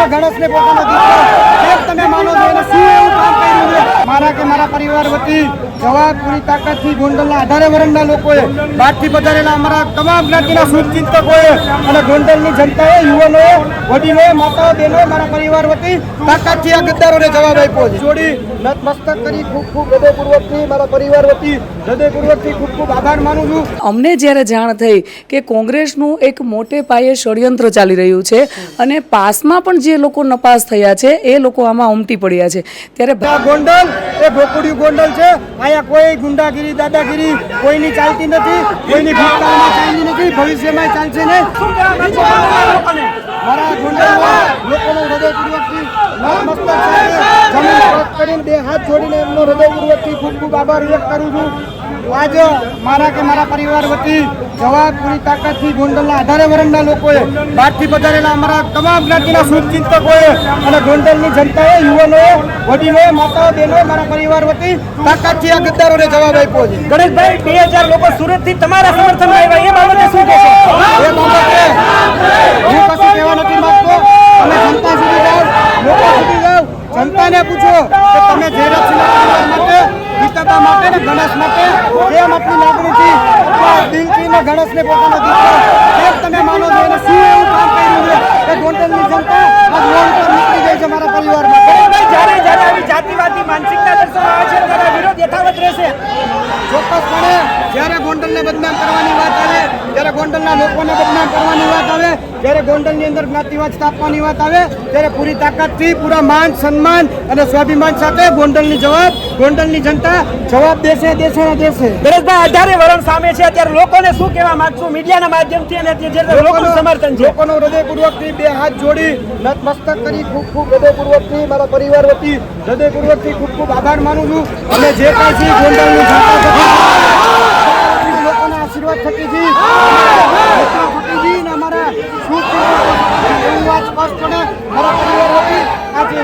ને ગણેશને પોતાનો દીકરો કેમ તમે માનો છો એને શું એવું કામ કર્યું છે? મારા કે મારા પરિવાર વતી જવાબ પૂરી તાકાતથી ગોંડલના 18 વર્ષના લોકોએ બહારથી પધારેલા અમારા તમામ જ્ઞાતિના શુભચિંતકોએ અને ગોંડલની જનતાએ યુવાનોએ વડીલોએ માતાઓ બહેનોએ મારા પરિવાર વતી તાકાતથી આ ગદ્દારોને જવાબ આપ્યો છે. જોડી નતમસ્તક કરી ખૂબ ખૂબ હૃદયપૂર્વકથી મારા પરિવાર વતી હૃદયપૂર્વકથી ખૂબ ખૂબ આભાર માનું છું. અમને જ્યારે જાણ થઈ કે કોંગ્રેસનું એક મોટે પાયે ષડયંત્ર ચાલી રહ્યું છે અને પાસમાં પણ જે લોકો નપાસ થયા છે એ લોકો આમાં ઉમટી પડ્યા છે ત્યારે ગોંડલ એ ભોકડિયું ગોંડલ છે. અહીંયા કોઈ ગુંડાગીરી દાદાગીરી કોઈની ચાલતી નથી, કોઈની ભૂતકાળમાં ચાલતી નથી, ભવિષ્યમાં ચાલશે નહીં. મારા ગોંડલના લોકોનો હૃદયપૂર્વકથી નતમસ્તક સાથે જમીન પરત કરીને 2 હાથ જોડીને એમનો હૃદયપૂર્વકથી ખૂબ ખૂબ આભાર વ્યક્ત કરું છું. આજે મારા કે મારા પરિવાર વતી જવાબ પૂરી તાકાતથી ગોંડલના 18 વર્ષના લોકોએ બહારથી પધારેલા અમારા તમામ જ્ઞાતિના શુભચિંતકોએ અને ગોંડલની જનતાએ યુવાનોએ વડીલોએ માતાઓ બહેનોએ મારા પરિવાર વતી તાકાતથી આ ગદ્દારોને જવાબ આપ્યો છે. ગણેશભાઈ 2000 લોકો સુરતથી તમારા સમર્થનમાં આવ્યા, એ બાબતે શું કહેશો? એ બાબતે હું કશું કહેવા નથી માંગતો. તમે જનતા સુધી જાઓ, લોકો સુધી જાઓ, જનતાને પૂછો કે તમે જે રક્ષણ માટે ગીતાબા માટે ને ગણેશ માટે કેમ આટલી લાગણીથી આટલા દિલથી ને ગણેશને પોતાનો દીકરો કેમ તમે માનો છો એને શું એવું કામ કર્યું છે કે ગોંડલની જનતા આ રોડ પર નીકળી ગઈ છે મારા પરિવાર માટે? જ્યારે જ્યારે આવી જાતિવાદી માનસિકતા દર્શાવવામાં આવે છે ત્યારે વિરોધ યથાવત રહેશે. ચોક્કસપણે જ્યારે ગોંડલને બદનામ કરવાની વાત આવે, જ્યારે ગોંડલના લોકોને બદનામ કરવાની વાત આવે, જ્યારે ગોંડલની અંદર જ્ઞાતિવાદ સ્થાપવાની વાત આવે ત્યારે પૂરી તાકાતથી પૂરા માન સન્માન અને સ્વાભિમાન સાથે ગોંડલની જનતા જવાબ દેશે ને દેશે. ગણેશભાઈ 18 વર્ષ સામે છે, અત્યારે લોકોને શું કહેવા માંગશો મીડિયાના માધ્યમથી અને જે લોકોનું સમર્થન છે? લોકોનો હૃદયપૂર્વકથી 2 હાથ જોડી નતમસ્તક કરી ખૂબ ખૂબ હૃદયપૂર્વકથી મારા પરિવાર વતી હૃદયપૂર્વકથી ખૂબ ખૂબ આભાર માનું છું. અમે જે કાંઈ છીએ ગોંડલની જનતા લોકોના આશીર્વાદ થકી ને અમારા સુખ એવું વાત સ્પષ્ટપણે મારા પરિવાર વતી આજે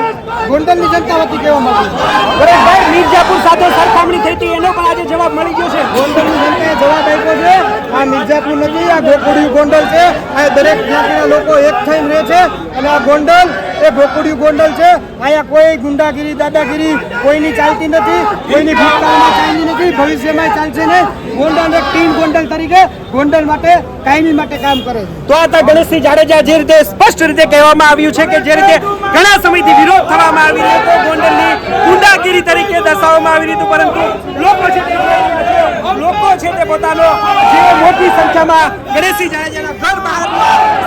ગોંડલની જનતા વતી કહેવા માંગુ છું. ગણેશભાઈ મિર્જાપુર સાથે સરખામણી થઈ હતી, એનો પણ આજે જવાબ મળી ગયો છે. ગોંડલની જનતાએ જવાબ આપ્યો છે. આ મિર્જાપુર નથી, આ ગોકુડિયું ગોંડલ છે. આ દરેક જ્ઞાતિના લોકો એક થઈને રહે છે અને આ ગોંડલ એ ગોકુડિયું ગોંડલ છે. અહીંયા કોઈ ગુંડાગીરી દાદાગીરી કોઈની ચાલતી નથી, કોઈની ભૂતકાળમાં ચાલતી નથી, ભવિષ્યમાં ચાલશે નહીં. ગોંડલ એક ટીમ ગોંડલ તરીકે ગોંડલ માટે કાયમી માટે કામ કરે છે. તો આ ગણેશસિંહ જાડેજા જે રીતે સ્પષ્ટ રીતે કહેવામાં આવ્યું છે કે જે રીતે ઘણા સમયથી વિરોધ થવામાં આવી રહ્યો હતો, ગોંડલની ગુંડાગીરી તરીકે દર્શાવવામાં આવી રહ્યું હતું, પરંતુ લોકો છે તે પોતાનો જે મોટી સંખ્યામાં ગણેશસિંહ જાડેજાના ઘર બહાર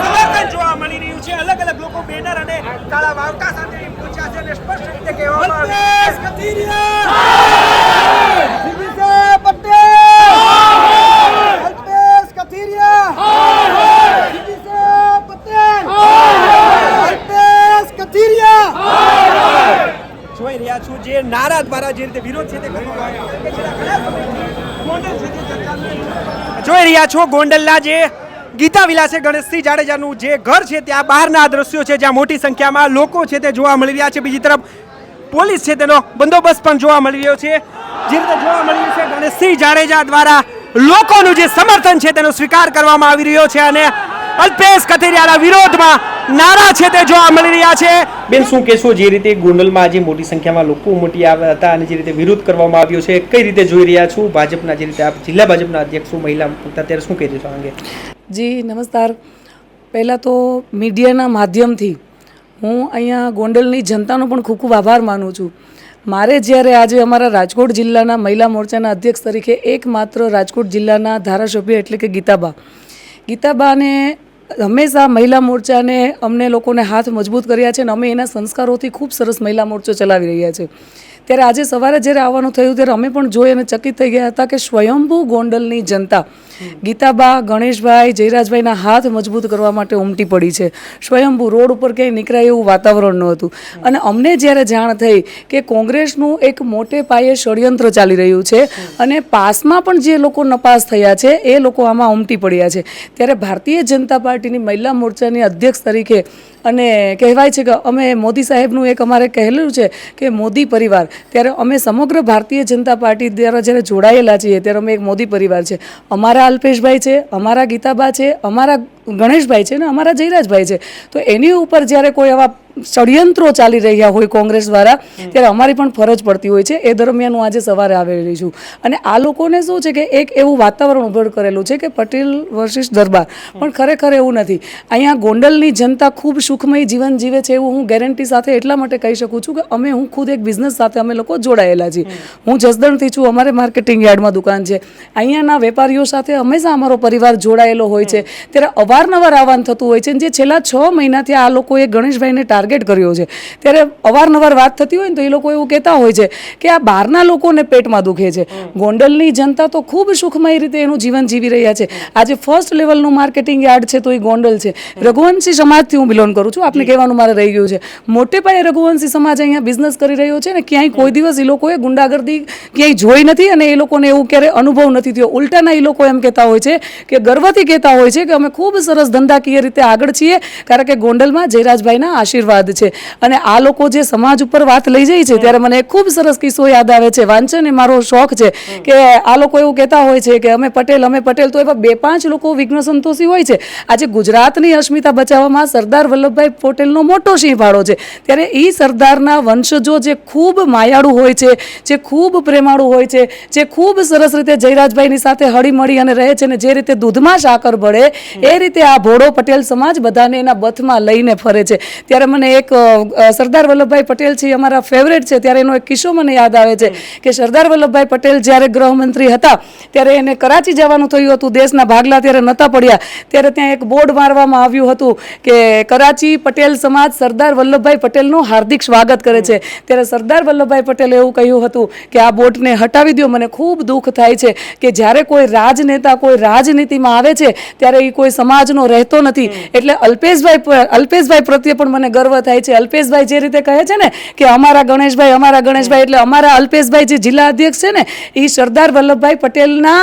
સમર્થન જોવા મળી રહ્યું છે. અલગ અલગ લોકો બેનર અને કાળા વાવટા સાથે પહોંચ્યા છે અને સ્પષ્ટ રીતે કહેવામાં આવ્યું જોઈ રહ્યા છું જે નારા દ્વારા જે રીતે વિરોધ છે તે જોઈ રહ્યા છો ગોંડલના જે ગીતા વિલાસે ગણેશસિંહ જાડેજાનું જે ઘર છે ત્યાં બહારના દ્રશ્યો છે જ્યાં મોટી સંખ્યામાં લોકો છે તે જોવા મળી રહ્યા છે. બીજી તરફ પોલીસ છે તેનો બંદોબસ્ત પણ જોવા મળી રહ્યો છે. જે રીતે જોવા મળી રહ્યું છે ગણેશસિંહ જાડેજા દ્વારા લોકોનું જે સમર્થન છે તેનો સ્વીકાર કરવામાં આવી રહ્યો છે અને અલ્પેશ કથિરિયાના વિરોધમાં નારા છે તે જોવા મળી રહ્યા છે. બેન શું કહેશો, જે રીતે ગોંડલમાં આજે મોટી સંખ્યામાં લોકો ઉમટી આવ્યા હતા અને જે રીતે વિરોધ કરવામાં આવ્યો છે, કઈ રીતે જોઈ રહ્યા છો? ભાજપના જે રીતે આપ જિલ્લા ભાજપના અધ્યક્ષો મહિલા હતા ત્યારે શું કહી દેશો આ અંગે? જી નમસ્કાર. પહેલાં તો મીડિયાના માધ્યમથી હું અહીંયા ગોંડલની જનતાનો પણ ખૂબ ખૂબ આભાર માનું છું. મારે જ્યારે આજે અમારા રાજકોટ જિલ્લાના મહિલા મોરચાના અધ્યક્ષ તરીકે એકમાત્ર રાજકોટ જિલ્લાના ધારાસભ્ય એટલે કે ગીતાબાને હંમેશા મહિલા મોરચાને અમને લોકોને હાથ મજબૂત કર્યા છે અને અમે એના સંસ્કારોથી ખૂબ સરસ મહિલા મોરચો ચલાવી રહ્યા છે. ત્યારે આજે સવારે જ્યારે આવવાનું થયું ત્યારે અમે પણ જોઈ અને ચકિત થઈ ગયા હતા કે સ્વયંભૂ ગોંડલની જનતા ગીતાબા, ગણેશભાઈ, જયરાજભાઈના હાથ મજબૂત કરવા માટે ઉમટી પડી છે. સ્વયંભૂ રોડ ઉપર ક્યાંય નીકળાય એવું વાતાવરણ નહોતું અને અમને જ્યારે જાણ થઈ કે કોંગ્રેસનું એક મોટે પાયે ષડયંત્ર ચાલી રહ્યું છે અને પાસમાં પણ જે લોકો નપાસ થયા છે એ લોકો આમાં ઉમટી પડ્યા છે ત્યારે ભારતીય જનતા પાર્ટીની મહિલા મોરચાની અધ્યક્ષ તરીકે અને કહેવાય છે કે અમે મોદી સાહેબનું એક અમારે કહેલું છે કે મોદી પરિવાર, ત્યારે અમે સમગ્ર ભારતીય જનતા પાર્ટી દ્વારા જ્યારે જોડાયેલા છીએ ત્યારે અમે એક મોદી પરિવાર છે. અમારા અલ્પેશભાઈ છે, અમારા ગીતાબા છે, અમારા ગણેશભાઈ છે ને અમારા જયરાજભાઈ છે. તો એની ઉપર જ્યારે કોઈ આવા ષડયંત્રો ચાલી રહ્યા હોય કોંગ્રેસ દ્વારા ત્યારે અમારી પણ ફરજ પડતી હોય છે. એ દરમિયાન હું આજે સવારે આવેલી છું અને આ લોકોને શું છે કે એક એવું વાતાવરણ ઊભું કરેલું છે કે પટેલ વર્સિસ દરબાર, પણ ખરેખર એવું નથી. અહીંયા ગોંડલની જનતા ખૂબ સુખમય જીવન જીવે છે એવું હું ગેરંટી સાથે એટલા માટે કહી શકું છું કે હું ખુદ એક બિઝનેસ સાથે અમે લોકો જોડાયેલા છીએ. હું જસદણથી છું, અમારે માર્કેટિંગ યાર્ડમાં દુકાન છે. અહીંયાના વેપારીઓ સાથે હંમેશા અમારો પરિવાર જોડાયેલો હોય છે. ત્યારે અવારનવાર આવવાનું થતું હોય છે. જે છેલ્લા 6 મહિનાથી આ લોકોએ ગણેશભાઈને ટાર્ગેટ કર્યો છે ત્યારે અવારનવાર વાત થતી હોય ને તો એ લોકો એવું કહેતા હોય છે કે આ બહારના લોકોને પેટમાં દુખે છે. ગોંડલની જનતા તો ખૂબ સુખમય રીતે એનું જીવન જીવી રહ્યા છે. આજે ફર્સ્ટ લેવલનું માર્કેટિંગ યાર્ડ છે તો એ ગોંડલ છે. રઘુવંશી સમાજથી હું બિલોંગ કરું છું, આપને કહેવાનું મારે રહી ગયું છે. મોટે પાયે રઘુવંશી સમાજ અહીંયા બિઝનેસ કરી રહ્યો છે ને ક્યાંય કોઈ દિવસ એ લોકોએ ગુંડાગર્દી ક્યાંય જોઈ નથી અને એ લોકોને એવું ક્યારેય અનુભવ નથી થયો. ઉલટાના એ લોકો એમ કહેતા હોય છે કે ગર્વથી કહેતા હોય છે કે અમે ખૂબ સરસ ધંધાકીય રીતે આગળ છીએ કારણ કે ગોંડલમાં જયરાજભાઈના આશીર્વાદ છે. અને આ લોકો જે સમાજ ઉપર વાત લઈ જાય છે ત્યારે મને ખૂબ સરસ કિસ્સો યાદ આવે છે. વાંચન એ મારો શોખ છે કે આ લોકો એવું કહેતા હોય છે કે અમે પટેલ તો એવા 2-5 લોકો વિઘ્ન સંતોષી હોય છે. આજે ગુજરાતની અસ્મિતા બચાવવામાં સરદાર વલ્લભભાઈ પટેલનો મોટો સિંહ ફાળો છે. ત્યારે એ સરદારના વંશજો જે ખૂબ માયાળુ હોય છે, જે ખૂબ પ્રેમાળુ હોય છે, જે ખૂબ સરસ રીતે જયરાજભાઈની સાથે હળી મળી અને રહે છે ને જે રીતે દૂધમાં સાકર ભળે એ રીતે આ ભોળો પટેલ સમાજ બધાને એના બથમાં લઈને ફરે છે. ત્યારે મને એક સરદાર વલ્લભભાઈ પટેલ છે અમારા ફેવરેટ છે. ત્યારે એનો એક કિસ્સો મને યાદ આવે છે કે સરદાર વલ્લભભાઈ પટેલ જ્યારે ગૃહમંત્રી હતા ત્યારે એને કરાચી જવાનું થયું હતું. દેશના ભાગલા ત્યારે નહોતા પડ્યા ત્યારે ત્યાં એક બોર્ડ મારવામાં આવ્યું હતું કે કરાચી પટેલ સમાજ સરદાર વલ્લભભાઈ પટેલનું હાર્દિક સ્વાગત કરે છે. ત્યારે સરદાર વલ્લભભાઈ પટેલે એવું કહ્યું હતું કે આ બોર્ડને હટાવી દો. મને ખૂબ દુઃખ થાય છે કે જ્યારે કોઈ રાજનેતા કોઈ રાજનીતિમાં આવે છે ત્યારે એ કોઈ સમાજનો રહેતો નથી. એટલે અલ્પેશભાઈ પ્રત્યે પણ મને ગર્વ થાય છે. અલ્પેશભાઈ જે રીતે કહે છે ને કે અમારા ગણેશભાઈ એટલે અમારા અલ્પેશભાઈ જે જિલ્લા અધ્યક્ષ છે ને એ સરદાર વલ્લભભાઈ પટેલના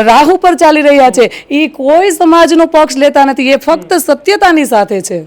રાહ ઉપર ચાલી રહ્યા છે. એ કોઈ સમાજનો પક્ષ લેતા નથી, એ ફક્ત સત્યતાની સાથે છે.